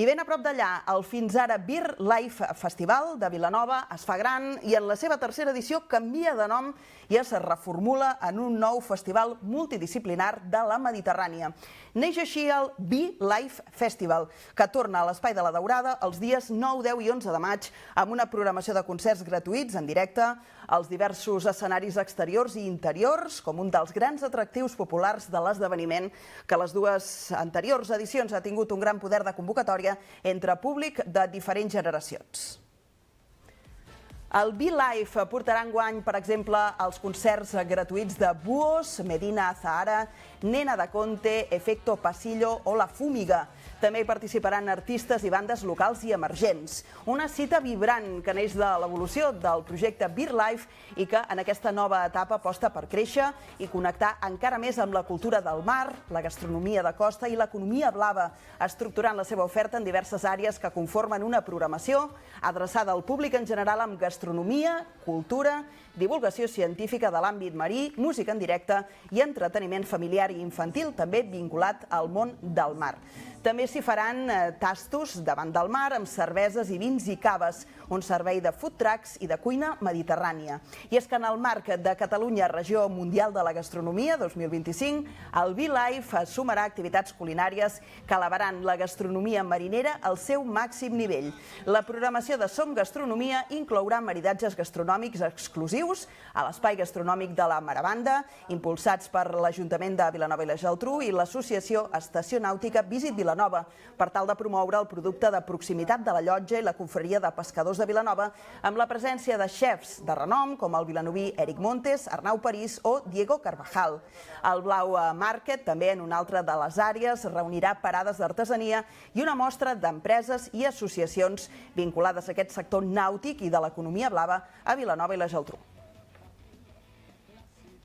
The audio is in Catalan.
I ben a prop d'allà, el fins ara Beer Life Festival de Vilanova es fa gran i en la seva tercera edició canvia de nom i es reformula en un nou festival multidisciplinar de la Mediterrània. Neix així el Beer Life Festival, que torna a l'Espai de la Daurada els dies 9, 10 i 11 de maig amb una programació de concerts gratuïts en directe als diversos escenaris exteriors i interiors, com un dels grans atractius populars de l'esdeveniment, que les dues anteriors edicions ha tingut un gran poder de convocatòria entre públic de diferents generacions. El Beer Life portarà enguany, per exemple, els concerts gratuïts de Buos, Medina Azahara, Nena da Conte, Efecto Pasillo o La Fúmiga. També hi participaran artistes i bandes locals i emergents. Una cita vibrant que neix de l'evolució del projecte Beer Life i que en aquesta nova etapa aposta per créixer i connectar encara més amb la cultura del mar, la gastronomia de costa i l'economia blava, estructurant la seva oferta en diverses àrees que conformen una programació adreçada al públic en general amb gastronomia, cultura, divulgació científica de l'àmbit marí, música en directe i entreteniment familiar i infantil, també vinculat al món del mar. També s'hi faran tastos davant del mar amb cerveses i vins i caves, un servei de food trucks i de cuina mediterrània. I és que en el marc de Catalunya Regió Mundial de la Gastronomia 2025, el Beer Life sumarà activitats culinàries que elevaran la gastronomia marinera al seu màxim nivell. La programació de Som Gastronomia inclourà maridatges gastronòmics exclusius a l'Espai Gastronòmic de la Marabanda, impulsats per l'Ajuntament de Vilanova i la Geltrú i l'Associació Estació Nàutica Visit Vilanova, per tal de promoure el producte de proximitat de la Llotja i la Confraria de Pescadors de Vilanova, amb la presència de xefs de renom com el vilanoví Eric Montes, Arnau París o Diego Carvajal. El Blau Market, també en una altra de les àrees, reunirà parades d'artesania i una mostra d'empreses i associacions vinculades a aquest sector nàutic i de l'economia blava a Vilanova i la Geltrú.